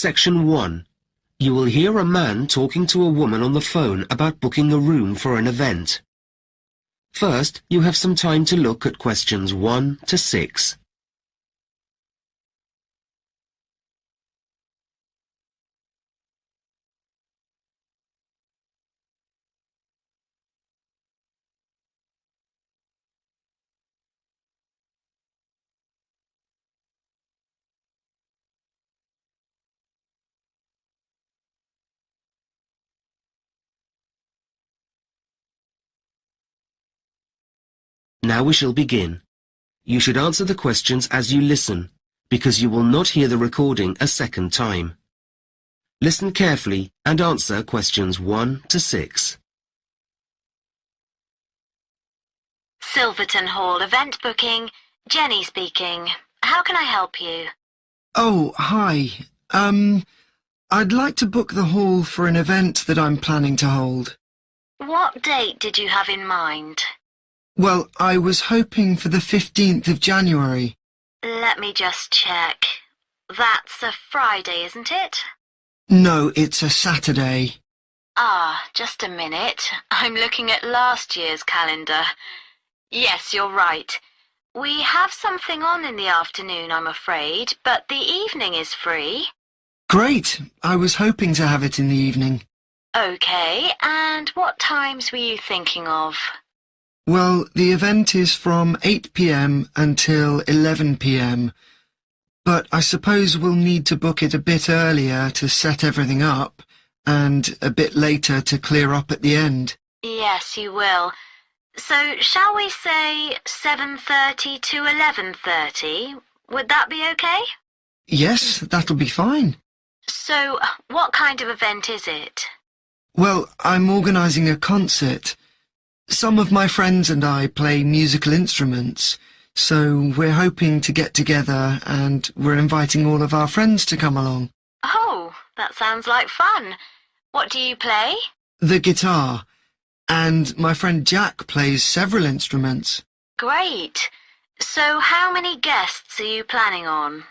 Section 1. You will hear a man talking to a woman on the phone about booking a room for an event. First, you have some time to look at questions 1 to 6. Now we shall begin. You should answer the questions as you listen, because you will not hear the recording a second time. Listen carefully and answer questions 1 to 6. Silverton Hall event booking. Jenny speaking. How can I help you? Oh, hi. I'd like to book the hall for an event that I'm planning to hold. What date did you have in mind? Well, I was hoping for the 15th of January. Let me just check. That's a Friday, isn't it? No, it's a Saturday. Ah, just a minute. I'm looking at last year's calendar. Yes, you're right. We have something on in the afternoon, I'm afraid, but the evening is free. Great. I was hoping to have it in the evening. Okay, and what times were you thinking of? Well, the event is from 8 p.m. until 11 p.m. But I suppose we'll need to book it a bit earlier to set everything up, and a bit later to clear up at the end. Yes, you will. So, shall we say 7:30 to 11:30? Would that be okay? Yes, that'll be fine. So, what kind of event is it? Well, I'm organising a concert. Some of my friends and I play musical instruments, so we're hoping to get together and we're inviting all of our friends to come along. Oh, that sounds like fun. What do you play? The guitar, and my friend Jack plays several instruments. Great. So how many guests are you planning on?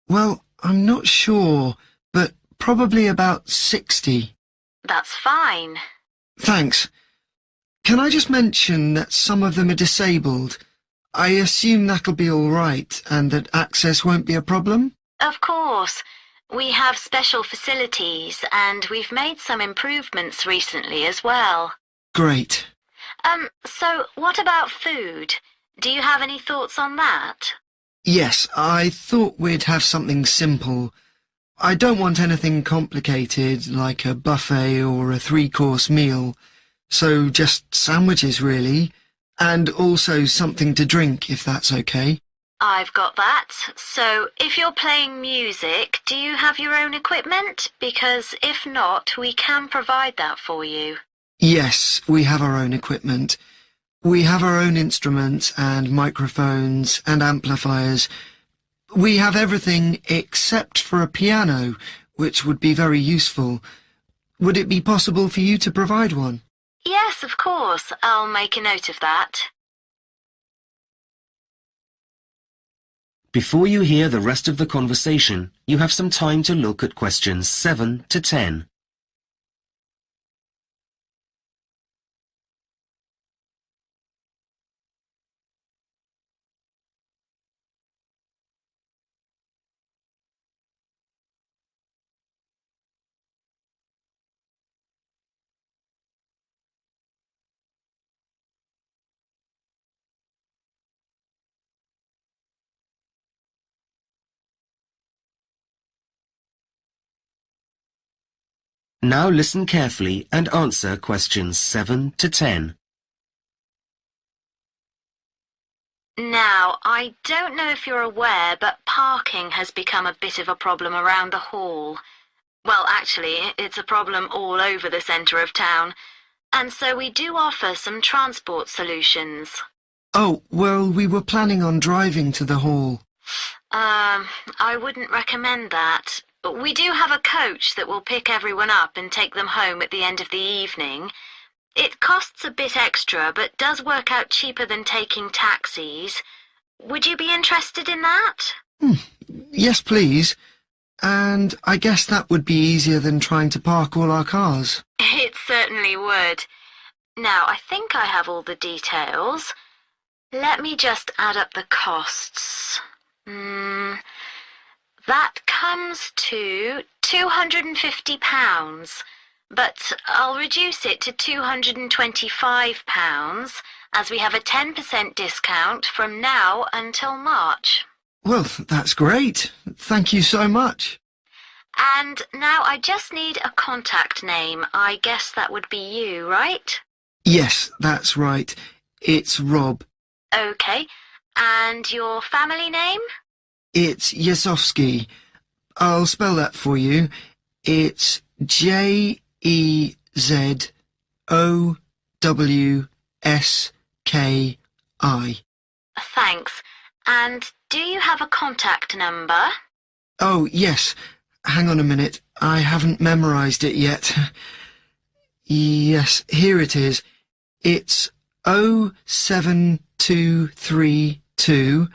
Well, I'm not sure, but probably about 60. That's fine. Thanks. Can I just mention that some of them are disabled? I assume that'll be all right and that access won't be a problem? Of course. We have special facilities and we've made some improvements recently as well. Great. So what about food? Do you have any thoughts on that? Yes, I thought we'd have something simple. I don't want anything complicated like a buffet or a 3-course meal. So just sandwiches, really, and also something to drink, if that's okay. I've got that. So, if you're playing music, do you have your own equipment? Because if not, we can provide that for you. Yes, we have our own equipment. We have our own instruments and microphones and amplifiers. We have everything except for a piano, which would be very useful. Would it be possible for you to provide one? Yes, of course. I'll make a note of that. Before you hear the rest of the conversation, you have some time to look at questions 7 to 10. Now listen carefully and answer questions 7 to 10. Now, I don't know if you're aware, but parking has become a bit of a problem around the hall. Well, actually, it's a problem all over the centre of town. And so we do offer some transport solutions. Oh, well, we were planning on driving to the hall. I wouldn't recommend that. We do have a coach that will pick everyone up and take them home at the end of the evening. It costs a bit extra, but does work out cheaper than taking taxis. Would you be interested in that? Yes, please. and I guess that would be easier than trying to park all our cars. It certainly would. Now, I think I have all the details. Let me just add up the costs. That comes to £250, but I'll reduce it to £225 as we have a 10% discount from now until March. Well, that's great. Thank you so much. And now I just need a contact name. I guess that would be you, right? Yes, that's right. It's Rob. Okay. And your family name? It's Yesowski. I'll spell that for you. It's Jezowski. Thanks. And do you have a contact number? Oh, yes. Hang on a minute. I haven't memorised it yet. Yes, here it is. It's 07232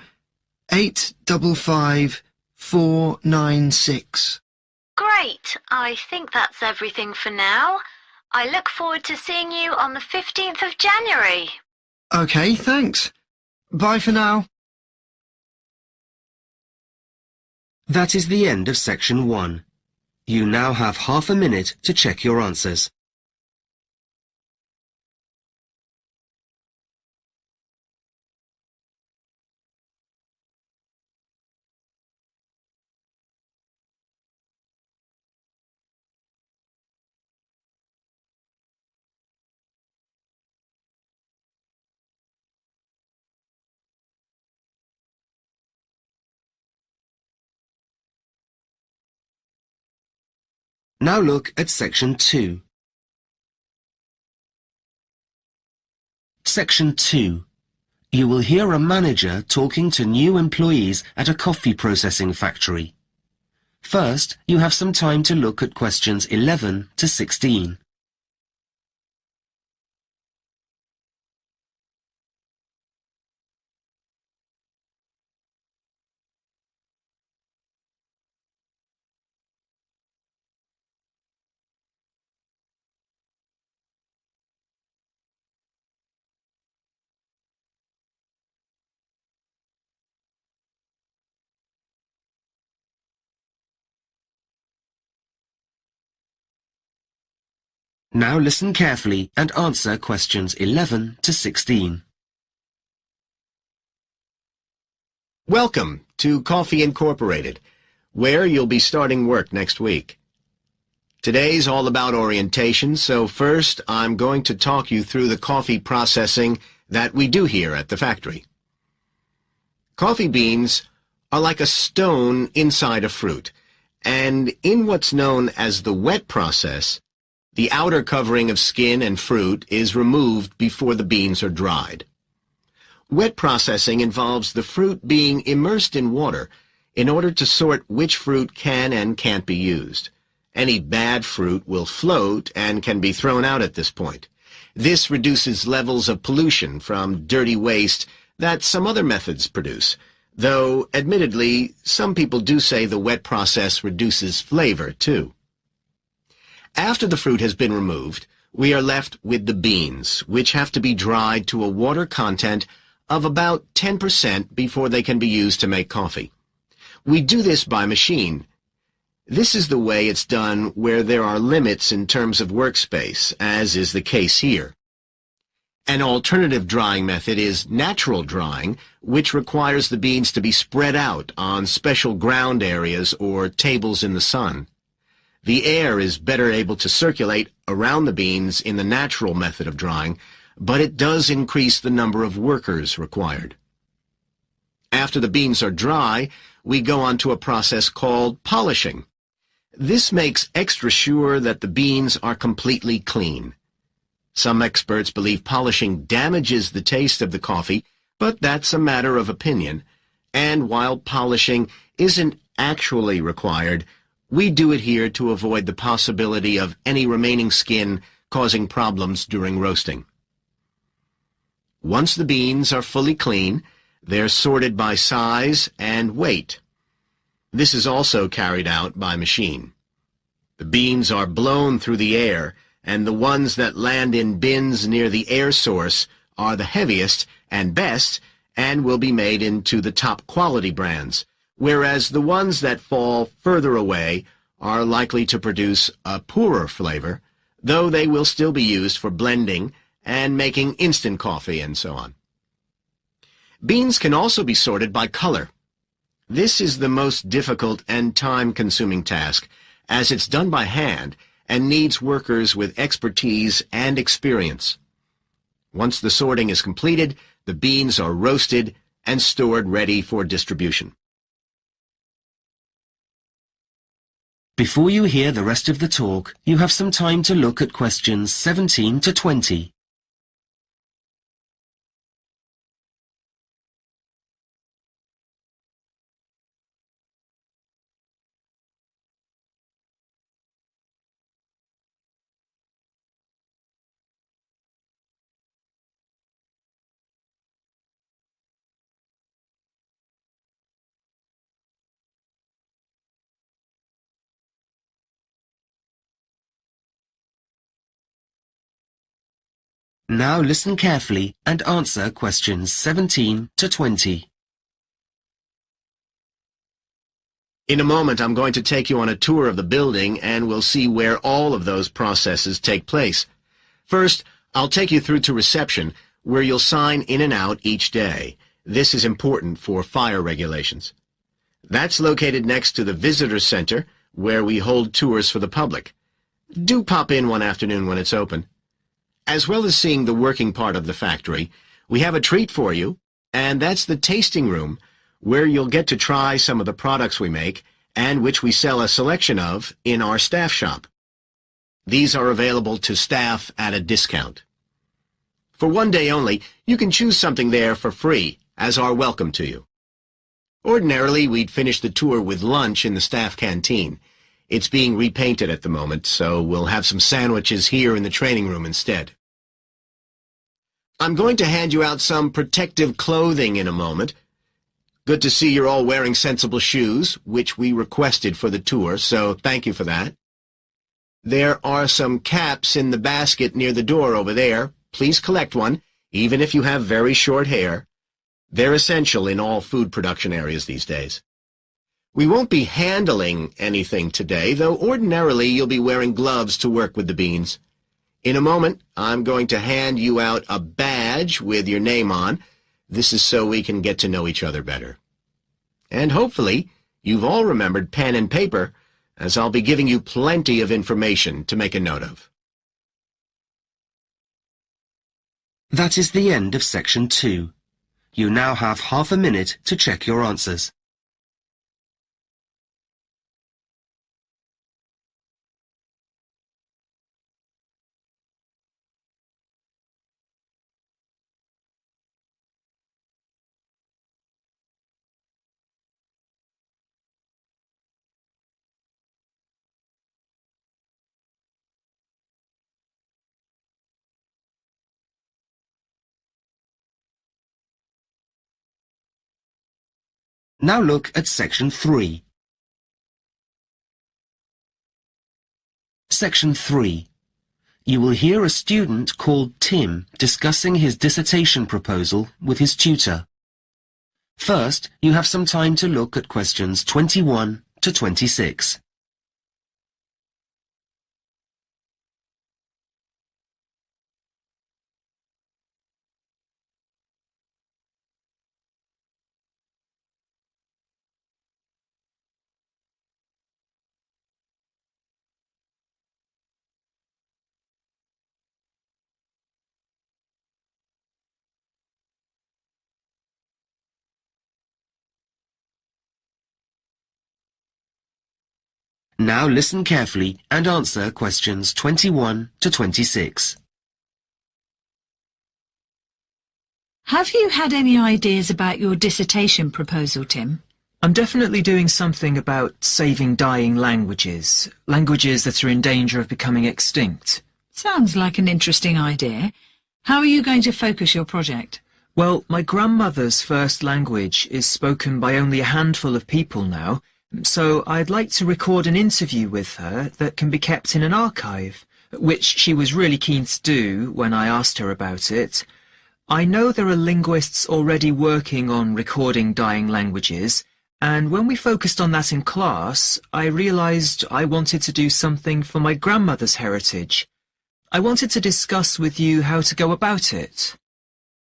855 496. Great. I think that's everything for now. I look forward to seeing you on the 15th of January. Okay, thanks. Bye for now. That is the end of section 1. You now have half a minute to check your answers. Now look at section 2. Section 2. You will hear a manager talking to new employees at a coffee processing factory. First, you have some time to look at questions 11 to 16. Now listen carefully and answer questions 11 to 16. Welcome to Coffee Incorporated, where you'll be starting work next week. Today's all about orientation, so first I'm going to talk you through the coffee processing that we do here at the factory. Coffee beans are like a stone inside a fruit, and in what's known as the wet process, the outer covering of skin and fruit is removed before the beans are dried. Wet processing involves the fruit being immersed in water in order to sort which fruit can and can't be used. Any bad fruit will float and can be thrown out at this point. This reduces levels of pollution from dirty waste that some other methods produce, though, admittedly, some people do say the wet process reduces flavor, too. After the fruit has been removed, we are left with the beans, which have to be dried to a water content of about 10% before they can be used to make coffee. We do this by machine. This is the way it's done where there are limits in terms of workspace, as is the case here. An alternative drying method is natural drying, which requires the beans to be spread out on special ground areas or tables in the sun. The air is better able to circulate around the beans in the natural method of drying, but it does increase the number of workers required. After the beans are dry, we go on to a process called polishing. This makes extra sure that the beans are completely clean. Some experts believe polishing damages the taste of the coffee, but that's a matter of opinion. And while polishing isn't actually required, we do it here to avoid the possibility of any remaining skin causing problems during roasting. Once the beans are fully clean, they're sorted by size and weight. This is also carried out by machine. The beans are blown through the air, and the ones that land in bins near the air source are the heaviest and best and will be made into the top quality brands, whereas the ones that fall further away are likely to produce a poorer flavor, though they will still be used for blending and making instant coffee and so on. Beans can also be sorted by color. This is the most difficult and time-consuming task, as it's done by hand and needs workers with expertise and experience. Once the sorting is completed, the beans are roasted and stored ready for distribution. Before you hear the rest of the talk, you have some time to look at questions 17 to 20. Now listen carefully and answer questions 17 to 20. In a moment, I'm going to take you on a tour of the building and we'll see where all of those processes take place. First, I'll take you through to reception, where you'll sign in and out each day. This is important for fire regulations. That's located next to the visitor center, where we hold tours for the public. Do pop in one afternoon when it's open. As well as seeing the working part of the factory, we have a treat for you, and that's the tasting room, where you'll get to try some of the products we make, and which we sell a selection of in our staff shop. These are available to staff at a discount. For one day only, you can choose something there for free, as our welcome to you. Ordinarily, we'd finish the tour with lunch in the staff canteen. It's being repainted at the moment, so we'll have some sandwiches here in the training room instead. I'm going to hand you out some protective clothing in a moment. Good to see you're all wearing sensible shoes, which we requested for the tour, so thank you for that. There are some caps in the basket near the door over there. Please collect one, even if you have very short hair. They're essential in all food production areas these days. We won't be handling anything today, though ordinarily you'll be wearing gloves to work with the beans. In a moment, I'm going to hand you out a badge with your name on. This is so we can get to know each other better. And hopefully, you've all remembered pen and paper, as I'll be giving you plenty of information to make a note of. That is the end of section 2. You now have half a minute to check your answers. Now look at section 3. Section 3. You will hear a student called Tim discussing his dissertation proposal with his tutor. First, you have some time to look at questions 21 to 26. Now listen carefully and answer questions 21 to 26. Have you had any ideas about your dissertation proposal, Tim? I'm definitely doing something about saving dying languages, languages that are in danger of becoming extinct. Sounds like an interesting idea. How are you going to focus your project? Well, my grandmother's first language is spoken by only a handful of people now, So I'd like to record an interview with her that can be kept in an archive, which she was really keen to do when I asked her about it. I know there are linguists already working on recording dying languages, and when we focused on that in class, I realised I wanted to do something for my grandmother's heritage. I wanted to discuss with you how to go about it.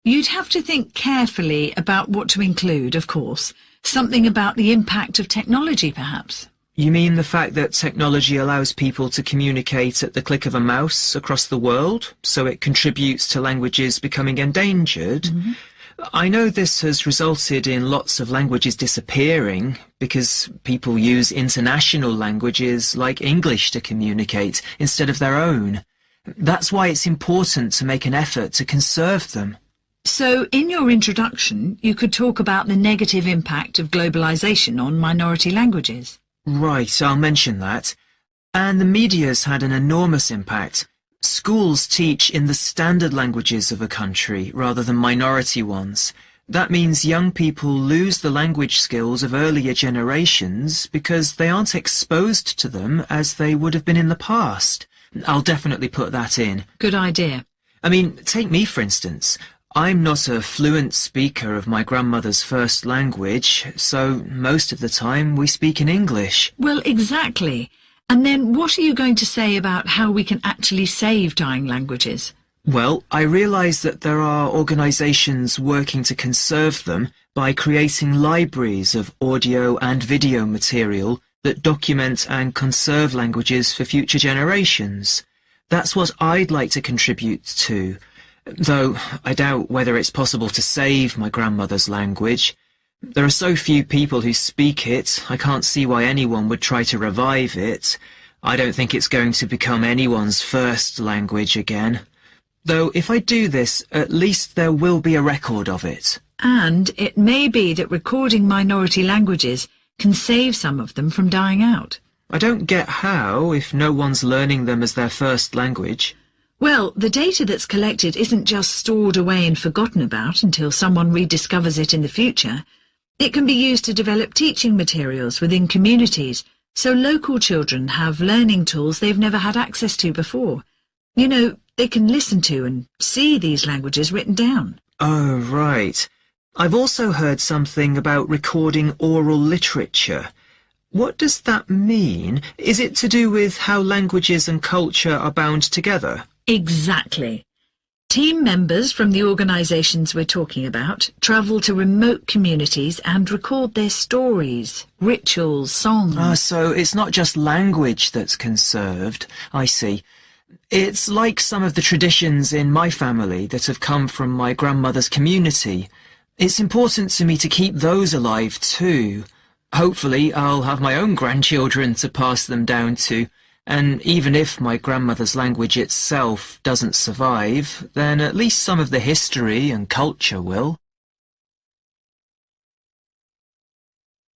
You'd have to think carefully about what to include, of course. Something about the impact of technology, perhaps. You mean the fact that technology allows people to communicate at the click of a mouse across the world, so it contributes to languages becoming endangered? Mm-hmm. I know this has resulted in lots of languages disappearing because people use international languages like English to communicate instead of their own. That's why it's important to make an effort to conserve them. So, in your introduction, you could talk about the negative impact of globalization on minority languages. Right, I'll mention that. And the media's had an enormous impact. Schools teach in the standard languages of a country rather than minority ones. That means young people lose the language skills of earlier generations because they aren't exposed to them as they would have been in the past. I'll definitely put that in. Good idea. I mean, take me for instance. I'm not a fluent speaker of my grandmother's first language, so most of the time we speak in English. Well, exactly. And then what are you going to say about how we can actually save dying languages? Well, I realise that there are organisations working to conserve them by creating libraries of audio and video material that document and conserve languages for future generations. That's what I'd like to contribute to. Though I doubt whether it's possible to save my grandmother's language. There are so few people who speak it, I can't see why anyone would try to revive it. I don't think it's going to become anyone's first language again. Though if I do this, at least there will be a record of it. And it may be that recording minority languages can save some of them from dying out. I don't get how, if no one's learning them as their first language. Well, the data that's collected isn't just stored away and forgotten about until someone rediscovers it in the future. It can be used to develop teaching materials within communities, so local children have learning tools they've never had access to before. You know, they can listen to and see these languages written down. Oh, right. I've also heard something about recording oral literature. What does that mean? Is it to do with how languages and culture are bound together? Exactly. Team members from the organisations we're talking about travel to remote communities and record their stories, rituals, songs. So it's not just language that's conserved. I see. It's like some of the traditions in my family that have come from my grandmother's community. It's important to me to keep those alive too. Hopefully I'll have my own grandchildren to pass them down to. And even if my grandmother's language itself doesn't survive, then at least some of the history and culture will.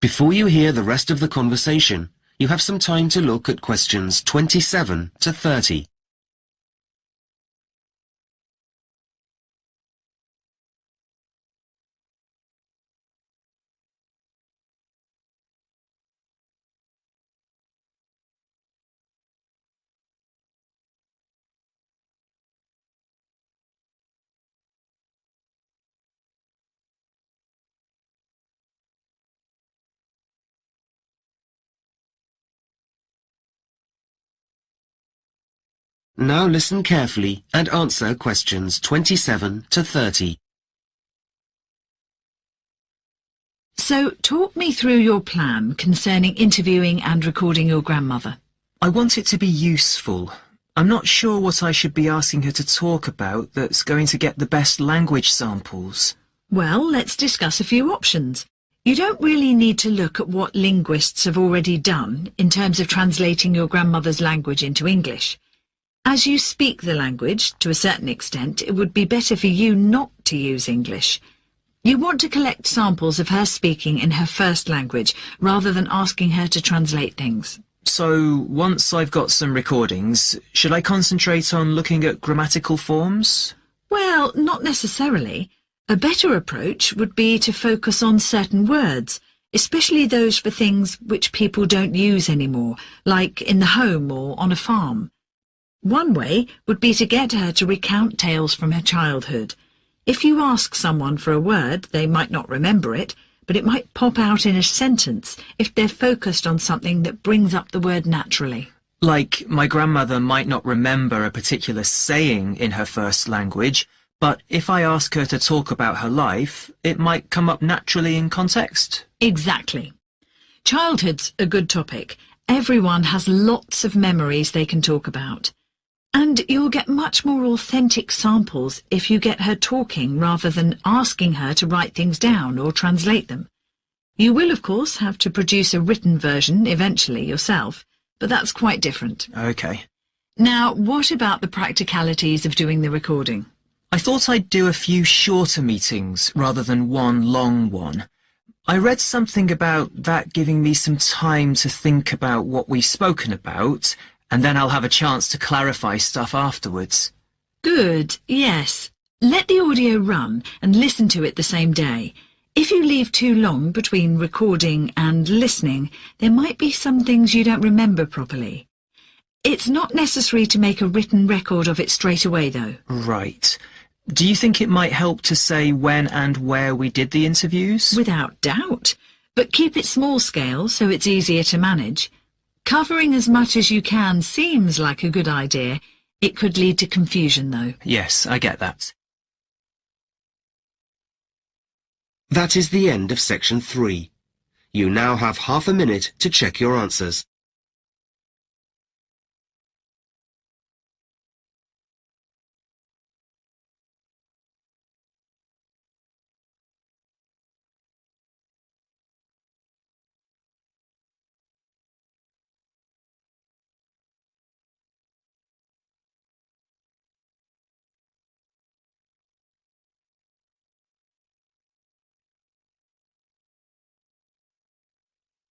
Before you hear the rest of the conversation, you have some time to look at questions 27 to 30. Now listen carefully and answer questions 27 to 30. So, talk me through your plan concerning interviewing and recording your grandmother. I want it to be useful. I'm not sure what I should be asking her to talk about that's going to get the best language samples. Well, let's discuss a few options. You don't really need to look at what linguists have already done in terms of translating your grandmother's language into English. As you speak the language, to a certain extent, it would be better for you not to use English. You want to collect samples of her speaking in her first language, rather than asking her to translate things. So, once I've got some recordings, should I concentrate on looking at grammatical forms? Well, not necessarily. A better approach would be to focus on certain words, especially those for things which people don't use anymore, like in the home or on a farm. One way would be to get her to recount tales from her childhood. If you ask someone for a word, they might not remember it, but it might pop out in a sentence if they're focused on something that brings up the word naturally. Like, my grandmother might not remember a particular saying in her first language, but if I ask her to talk about her life, it might come up naturally in context. Exactly. Childhood's a good topic. Everyone has lots of memories they can talk about. And you'll get much more authentic samples if you get her talking rather than asking her to write things down or translate them. You will, of course, have to produce a written version eventually yourself, but that's quite different. Okay. Now, what about the practicalities of doing the recording? I thought I'd do a few shorter meetings rather than one long one. I read something about that giving me some time to think about what we've spoken about, and then I'll have a chance to clarify stuff afterwards. Good, yes. Let the audio run and listen to it the same day. If you leave too long between recording and listening, there might be some things you don't remember properly. It's not necessary to make a written record of it straight away, though. Right. Do you think it might help to say when and where we did the interviews? Without doubt. But keep it small scale so it's easier to manage. Covering as much as you can seems like a good idea. It could lead to confusion, though. Yes, I get that. That is the end of section 3. You now have half a minute to check your answers.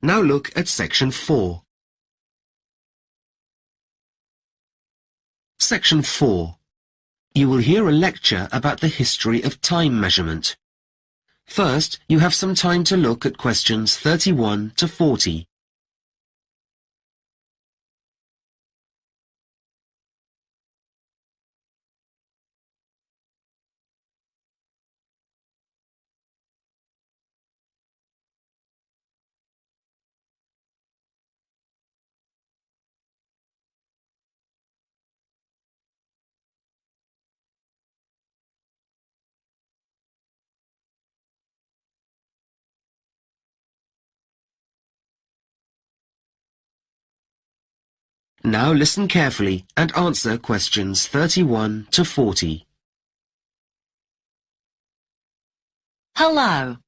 Now look at section 4. Section 4. You will hear a lecture about the history of time measurement. First, you have some time to look at questions 31 to 40. Now listen carefully and answer questions 31 to 40. Hello.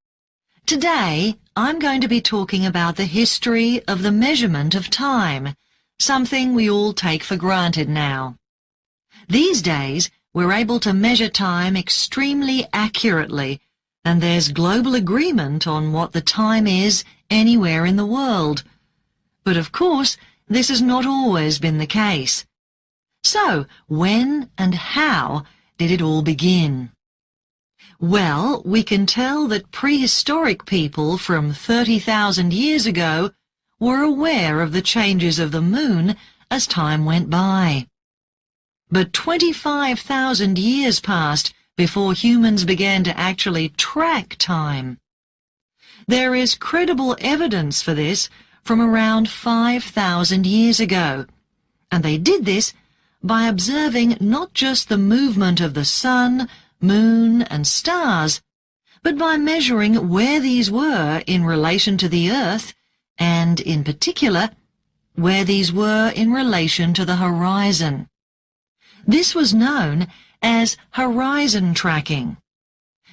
Today, I'm going to be talking about the history of the measurement of time, something we all take for granted now. These days, we're able to measure time extremely accurately, and there's global agreement on what the time is anywhere in the world. But of course, this has not always been the case. So, when and how did it all begin? Well, we can tell that prehistoric people from 30,000 years ago were aware of the changes of the moon as time went by. But 25,000 years passed before humans began to actually track time. There is credible evidence for this from around 5,000 years ago, and they did this by observing not just the movement of the sun, moon and stars, but by measuring where these were in relation to the Earth, and in particular, where these were in relation to the horizon. This was known as horizon tracking.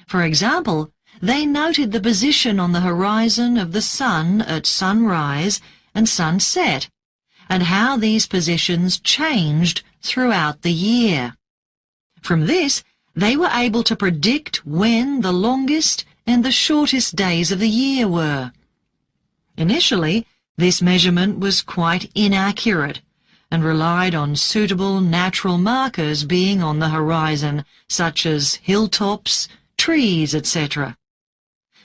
For example, they noted the position on the horizon of the sun at sunrise and sunset, and how these positions changed throughout the year. From this, they were able to predict when the longest and the shortest days of the year were. Initially, this measurement was quite inaccurate and relied on suitable natural markers being on the horizon, such as hilltops, trees, etc.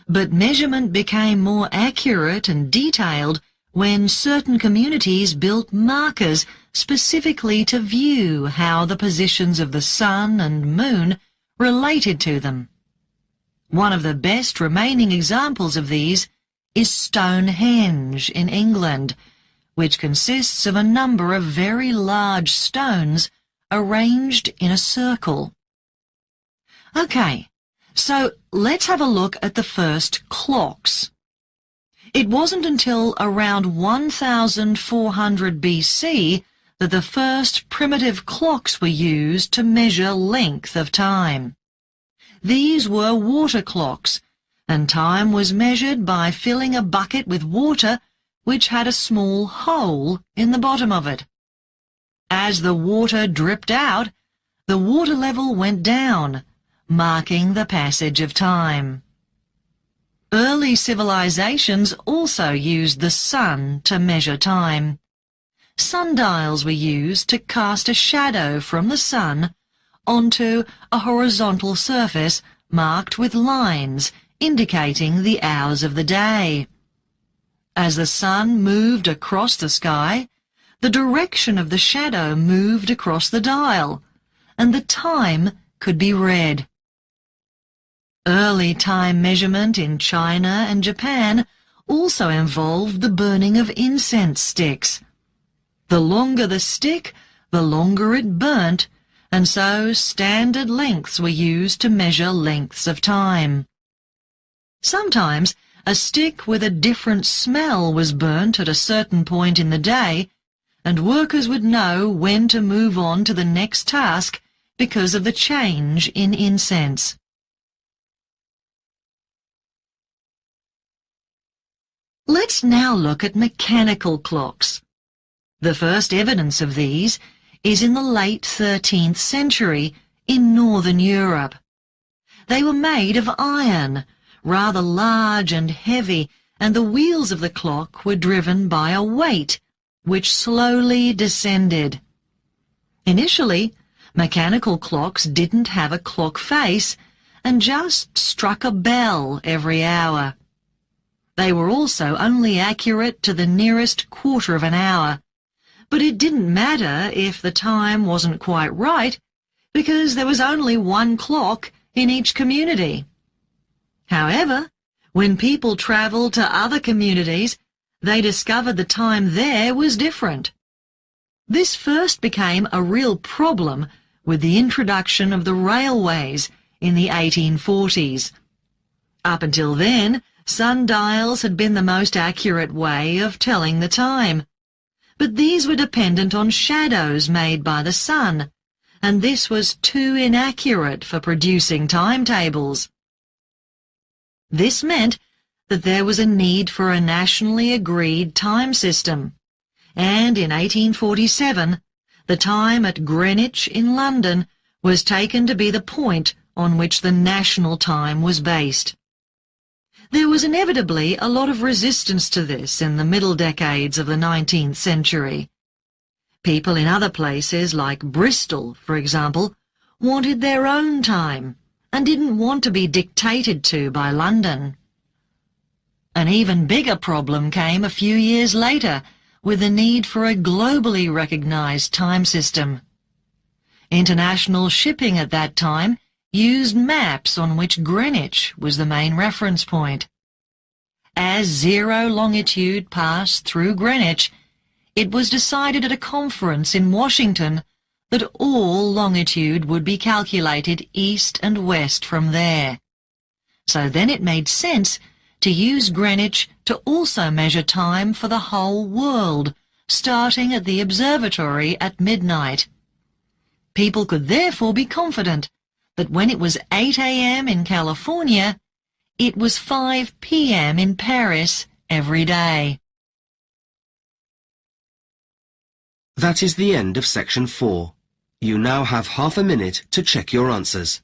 But measurement became more accurate and detailed when certain communities built markers specifically to view how the positions of the sun and moon related to them. One of the best remaining examples of these is Stonehenge in England, which consists of a number of very large stones arranged in a circle. Okay, so let's have a look at the first clocks. It wasn't until around 1400 BC that the first primitive clocks were used to measure length of time. These were water clocks, and time was measured by filling a bucket with water which had a small hole in the bottom of it. As the water dripped out, the water level went down, marking the passage of time. Early civilizations also used the sun to measure time. Sundials were used to cast a shadow from the sun onto a horizontal surface marked with lines indicating the hours of the day. As the sun moved across the sky, the direction of the shadow moved across the dial, and the time could be read. Early time measurement in China and Japan also involved the burning of incense sticks. The longer the stick, the longer it burnt, and so standard lengths were used to measure lengths of time. Sometimes a stick with a different smell was burnt at a certain point in the day, and workers would know when to move on to the next task because of the change in incense. Let's now look at mechanical clocks. The first evidence of these is in the late 13th century in Northern Europe. They were made of iron, rather large and heavy, and the wheels of the clock were driven by a weight, which slowly descended. Initially, mechanical clocks didn't have a clock face and just struck a bell every hour. They were also only accurate to the nearest quarter of an hour, but it didn't matter if the time wasn't quite right, because there was only one clock in each community. However, when people travelled to other communities, they discovered the time there was different. This first became a real problem with the introduction of the railways in the 1840s. Up until then, sundials had been the most accurate way of telling the time, but these were dependent on shadows made by the sun, and this was too inaccurate for producing timetables. This meant that there was a need for a nationally agreed time system, and in 1847, the time at Greenwich in London was taken to be the point on which the national time was based. There was inevitably a lot of resistance to this in the middle decades of the 19th century. People in other places, like Bristol, for example, wanted their own time and didn't want to be dictated to by London. An even bigger problem came a few years later with the need for a globally recognized time system. International shipping at that time used maps on which Greenwich was the main reference point. As zero longitude passed through Greenwich, it was decided at a conference in Washington that all longitude would be calculated east and west from there. So then it made sense to use Greenwich to also measure time for the whole world, starting at the observatory at midnight. People could therefore be confident that when it was 8 a.m. in California, it was 5 p.m. in Paris every day. That is the end of section 4. You now have half a minute to check your answers.